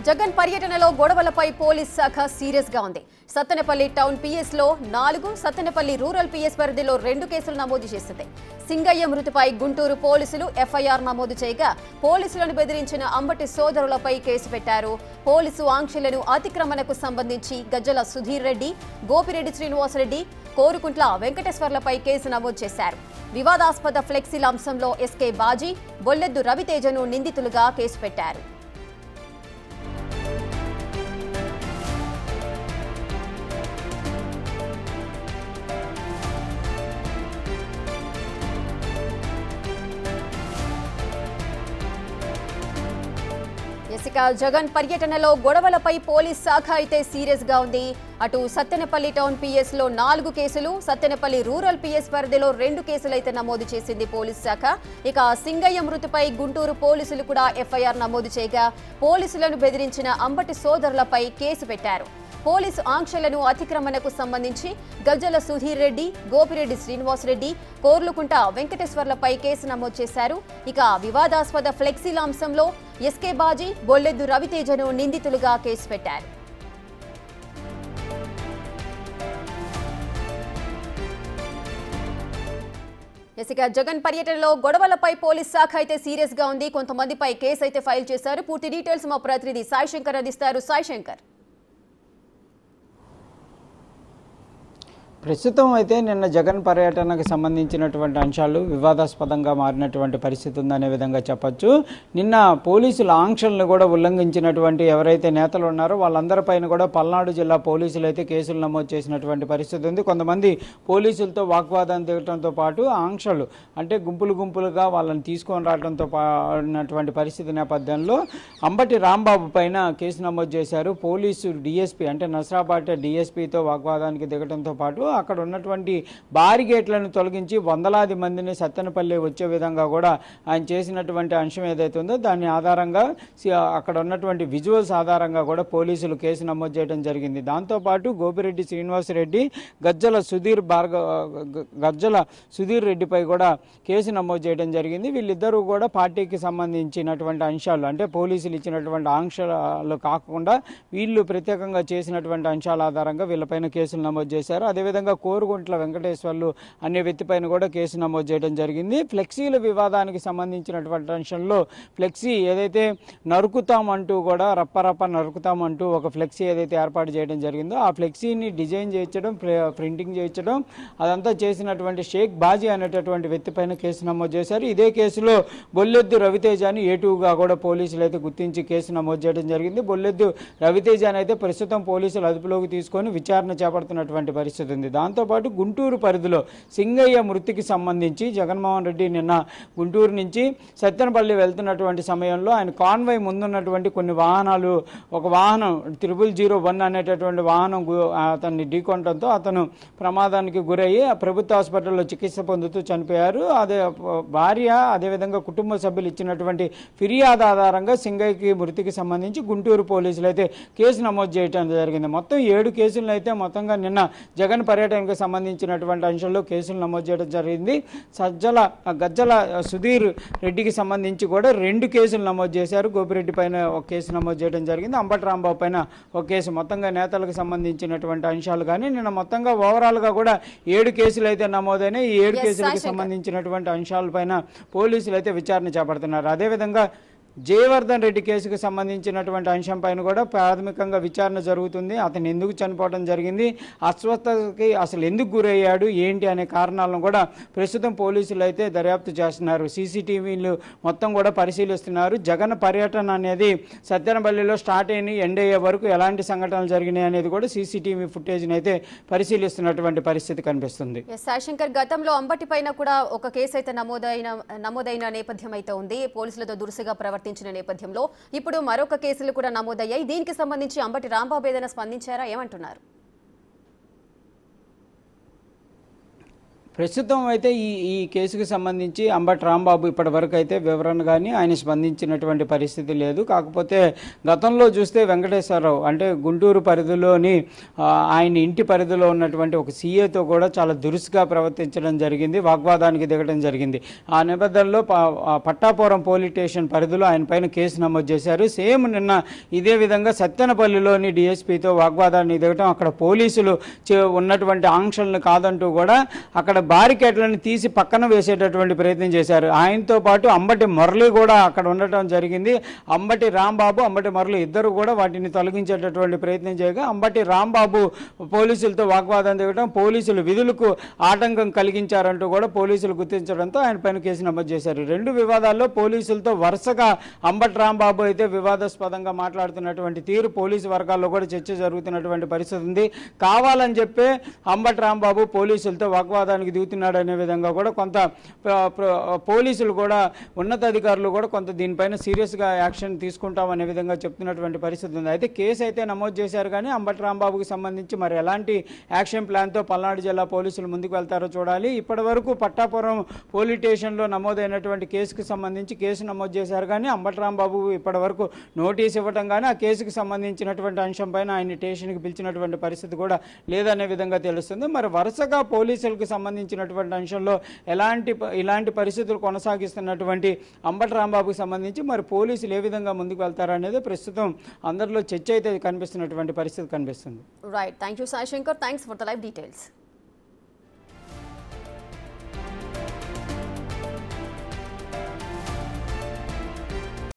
జగన్ పర్యటనలో గొడవలపై పోలీస్ శాఖ సీరియస్ గా ఉంది. సత్తెనపల్లి టౌన్ పిఎస్ లో 4, సత్తెనపల్లి రూరల్ పిఎస్ పరిధిలో 2 కేసులు నమోదు చేసింది. సింగయ్య మృతిపై గుంటూరు పోలీసులు ఎఫ్ఐఆర్ నమోదు చేయగా పోలీసులను బెదిరించిన అంబటి సోదరులపై కేసు పెట్టారు. పోలీసు ఆంక్షలను అతిక్రమణకు సంబంధించి గజ్జల సుధీర్ రెడ్డి, గోపిరెడ్డి శ్రీనివాసరెడ్డి, కోరుకుంట్ల వెంకటేశ్వర్లపై కేసు నమోదు చేశారు. వివాదాస్పద ఫ్లెక్సీల అంశంలో ఎస్కే బాజీ, బొల్లెద్దు రవితేజను నిందితులుగా కేసు పెట్టారు. జగన్ పర్యటనలో గొడవలపై పోలీస్ శాఖ అయితే సీరియస్ గా ఉంది. అటు సత్తెనపల్లి టౌన్ పిఎస్ లో 4 కేసులు, సత్తెనపల్లి రూరల్ పిఎస్ పరిధిలో 2 కేసులు అయితే నమోదు చేసింది పోలీస్ శాఖ. ఇక సింగయ్య మృతిపై గుంటూరు పోలీసులు కూడా ఎఫ్ఐఆర్ నమోదు చేయగా పోలీసులను బెదిరించిన అంబటి సోదరులపై కేసు పెట్టారు. పోలీసు ఆంక్షలను అతిక్రమణకు సంబంధించి గజ్జల సుధీర్ రెడ్డి, గోపిరెడ్డి శ్రీనివాసరెడ్డి, కోర్లుకుంట వెంకటేశ్వర్లపై కేసు నమోదు చేశారు. ఇక వివాదాస్పద ఫ్లెక్సీల అంశంలో ఎస్కే బాజీ, బొల్లెద్దు రవితేజను నిందితులుగా కేసు పెట్టారు. జగన్ పర్యటనలో గొడవలపై పోలీస్ శాఖ అయితే సీరియస్ గా ఉంది. కొంతమందిపై కేసు అయితే ఫైల్ చేశారు. పూర్తి డీటెయిల్స్ మా ప్రతినిధి సాయి శంకర్ అందిస్తారు. సాయి శంకర్, ప్రస్తుతం అయితే నిన్న జగన్ పర్యటనకు సంబంధించినటువంటి అంశాలు వివాదాస్పదంగా మారినటువంటి పరిస్థితి ఉందనే విధంగా చెప్పొచ్చు. నిన్న పోలీసుల ఆంక్షలను కూడా ఉల్లంఘించినటువంటి ఎవరైతే నేతలు ఉన్నారో వాళ్ళందరిపైన కూడా పల్నాడు జిల్లా పోలీసులు అయితే కేసులు నమోదు చేసినటువంటి పరిస్థితి ఉంది. కొంతమంది పోలీసులతో వాగ్వాదం దిగడంతో పాటు ఆంక్షలు అంటే గుంపులుగా వాళ్ళని తీసుకొని రావడంతో పాడినటువంటి పరిస్థితి నేపథ్యంలో అంబటి రాంబాబు పైన కేసు నమోదు చేశారు. పోలీసు డిఎస్పీ అంటే నసరాబాద్ డిఎస్పీతో వాగ్వాదానికి దిగడంతో పాటు అక్కడ ఉన్నటువంటి బారిగేట్లను తొలగించి వందలాది మందిని సత్తెనపల్లి వచ్చే విధంగా కూడా ఆయన చేసినటువంటి అంశం ఏదైతే ఉందో దాని ఆధారంగా అక్కడ ఉన్నటువంటి విజువల్స్ ఆధారంగా కూడా పోలీసులు కేసు నమోదు చేయడం జరిగింది. దాంతోపాటు గోపిరెడ్డి శ్రీనివాసరెడ్డి, గజ్జల సుధీర్ రెడ్డిపై కూడా కేసు నమోదు చేయడం జరిగింది. వీళ్ళిద్దరూ కూడా పార్టీకి సంబంధించినటువంటి అంశాలు అంటే పోలీసులు ఇచ్చినటువంటి ఆంక్షలు కాకుండా వీళ్ళు ప్రత్యేకంగా చేసినటువంటి అంశాల ఆధారంగా వీళ్ళపైన కేసులు నమోదు చేశారు. అదేవిధంగా కోరుకుంట్ల వెంకటేశ్వర్లు అనే వ్యక్తిపైన కూడా కేసు నమోదు చేయడం జరిగింది. ఫ్లెక్సీల వివాదానికి సంబంధించినటువంటి అంశంలో ఫ్లెక్సీ ఏదైతే నరుకుతామంటూ కూడా రప్ప నరుకుతామంటూ ఒక ఫ్లెక్సీ ఏదైతే ఏర్పాటు చేయడం జరిగిందో ఆ ఫ్లెక్సీని డిజైన్ చేయించడం, ప్రింటింగ్ చేయించడం అదంతా చేసినటువంటి షేక్ బాజీ అనేటటువంటి వ్యక్తిపైన కేసు నమోదు చేశారు. ఇదే కేసులో బొల్లెద్దు రవితేజని ఏటుగా కూడా పోలీసులు అయితే గుర్తించి కేసు నమోదు చేయడం జరిగింది. బొల్లెద్దు రవితేజని అయితే ప్రస్తుతం పోలీసులు అదుపులోకి తీసుకొని విచారణ చేపడుతున్నటువంటి పరిస్థితి ఉంది. దాంతోపాటు గుంటూరు పరిధిలో సింగయ్య మృతికి సంబంధించి జగన్మోహన్ రెడ్డి నిన్న గుంటూరు నుంచి సత్తెనపల్లి వెళ్తున్నటువంటి సమయంలో ఆయన కాన్వాయ్ ముందున్నటువంటి కొన్ని వాహనాలు, ఒక వాహనం 0001 అనేటటువంటి వాహనం అతన్ని ఢీకొనడంతో అతను ప్రమాదానికి గురయ్యి ప్రభుత్వ హాస్పిటల్లో చికిత్స పొందుతూ చనిపోయారు. అదే భార్య అదేవిధంగా కుటుంబ సభ్యులు ఇచ్చినటువంటి ఫిర్యాదు ఆధారంగా సింగయ్యకి మృతికి సంబంధించి గుంటూరు పోలీసులు అయితే కేసు నమోదు చేయడం జరిగింది. మొత్తం 7 కేసులను అయితే మొత్తంగా నిన్న జగన్ పర్యటనకు సంబంధించినటువంటి అంశంలో కేసులు నమోదు చేయడం జరిగింది. గజ్జల సుధీర్ రెడ్డికి సంబంధించి కూడా 2 కేసులు నమోదు చేశారు. గోపిరెడ్డి పైన ఒక కేసు నమోదు చేయడం జరిగింది. అంబటి రాంబాబు పైన ఒక కేసు. మొత్తంగా నేతలకు సంబంధించినటువంటి అంశాలు కానీ నిన్న మొత్తంగా ఓవరాల్గా కూడా 7 కేసులు అయితే నమోదైనాయి. ఈ 7 కేసులకు సంబంధించినటువంటి అంశాలపైన పోలీసులు అయితే విచారణ చేపడుతున్నారు. అదేవిధంగా జయవర్ధన్ రెడ్డి కేసుకు సంబంధించినటువంటి అంశం పైన కూడా ప్రాథమికంగా విచారణ జరుగుతుంది. అతను ఎందుకు చనిపోవడం జరిగింది, అస్వస్థతకి అసలు ఎందుకు గురయ్యాడు, ఏంటి అనే కారణాలను కూడా ప్రస్తుతం పోలీసులు అయితే దర్యాప్తు చేస్తున్నారు. సీసీటీవీలు మొత్తం కూడా పరిశీలిస్తున్నారు. జగన్ పర్యటన అనేది సత్తెనపల్లిలో స్టార్ట్ అయిన ఎండ్ అయ్యే వరకు ఎలాంటి సంఘటనలు జరిగినాయి అనేది కూడా సీసీటీవీ ఫుటేజ్ని అయితే పరిశీలిస్తున్నటువంటి పరిస్థితి కనిపిస్తుంది. శంకర్, గతంలో అంబటి పైన కూడా ఒక కేసు అయితే నమోదైన నేపథ్యం అయితే ఉంది. పోలీసులతో దురుసుగా ప్రవర్తించిన నేపథ్యంలో ఇప్పుడు మరొక కేసులు కూడా నమోదయ్యాయి. దీనికి సంబంధించి అంబటి రాంబాబు ఏదైనా స్పందించారా, ఏమంటున్నారు? ప్రస్తుతం అయితే ఈ కేసుకు సంబంధించి అంబటి రాంబాబు ఇప్పటి వరకు అయితే వివరణ కానీ ఆయన స్పందించినటువంటి పరిస్థితి లేదు. కాకపోతే గతంలో చూస్తే వెంకటేశ్వరరావు అంటే గుంటూరు పరిధిలోని ఆయన ఇంటి పరిధిలో ఉన్నటువంటి ఒక సీఏతో కూడా చాలా దురుసుగా ప్రవర్తించడం జరిగింది, వాగ్వాదానికి దిగడం జరిగింది. ఆ నేపథ్యంలో పట్టాపురం పోలీస్ స్టేషన్ పరిధిలో ఆయన పైన కేసు నమోదు చేశారు. సేమ్ నిన్న ఇదే విధంగా సత్తెనపల్లిలోని డిఎస్పీతో వాగ్వాదాన్ని దిగటం, అక్కడ పోలీసులు ఉన్నటువంటి ఆంక్షలను కాదంటూ కూడా అక్కడ బారికేట్లను తీసి పక్కన వేసేటటువంటి ప్రయత్నం చేశారు. ఆయనతో పాటు అంబటి మురళి కూడా అక్కడ ఉండటం జరిగింది. అంబటి రాంబాబు, అంబటి మురళి ఇద్దరు కూడా వాటిని తొలగించేటటువంటి ప్రయత్నం చేయగా అంబటి రాంబాబు పోలీసులతో వాగ్వాదం దిగడం, పోలీసులు విధులకు ఆటంకం కలిగించారంటూ కూడా పోలీసులు గుర్తించడంతో ఆయన పైన కేసు నమోదు చేశారు. రెండు వివాదాల్లో పోలీసులతో వరుసగా అంబటి రాంబాబు అయితే వివాదాస్పదంగా మాట్లాడుతున్నటువంటి తీరు పోలీసు వర్గాల్లో కూడా చర్చ జరుగుతున్నటువంటి పరిస్థితి ఉంది. కావాలని చెప్పే అంబటి రాంబాబు పోలీసులతో వాగ్వాదానికి దిగుతున్నాడు అనే విధంగా కూడా కొంత పోలీసులు కూడా ఉన్నతాధికారులు కూడా కొంత దీనిపైన సీరియస్గా యాక్షన్ తీసుకుంటామనే విధంగా చెప్తున్నటువంటి పరిస్థితి ఉంది. అయితే కేసు అయితే నమోదు చేశారు కానీ అంబటి రాంబాబుకి సంబంధించి మరి ఎలాంటి యాక్షన్ ప్లాన్తో పల్నాడు జిల్లా పోలీసులు ముందుకు వెళ్తారో చూడాలి. ఇప్పటి వరకు పట్టాపురం పోలీస్ స్టేషన్లో నమోదైనటువంటి కేసుకు సంబంధించి కేసు నమోదు చేశారు కానీ అంబటి రాంబాబు ఇప్పటి వరకు నోటీస్ ఇవ్వటం కానీ ఆ కేసుకు సంబంధించినటువంటి అంశం పైన ఆయన స్టేషన్కి పిలిచినటువంటి పరిస్థితి కూడా లేదనే విధంగా తెలుస్తుంది. మరి వరుసగా పోలీసులకు సంబంధించినటువంటి అంశంలో ఇలాంటి పరిస్థితులు కొనసాగిస్తున్నటువంటి అంబటి రాంబాబుకి సంబంధించి మరి పోలీసులు ఏ విధంగా ముందుకు వెళ్తారనేది ప్రస్తుతం అందరిలో చర్చ అయితే కనిపిస్తున్నటువంటి పరిస్థితి కనిపిస్తుంది. Right, thank you Sai Shankar, thanks for the live details.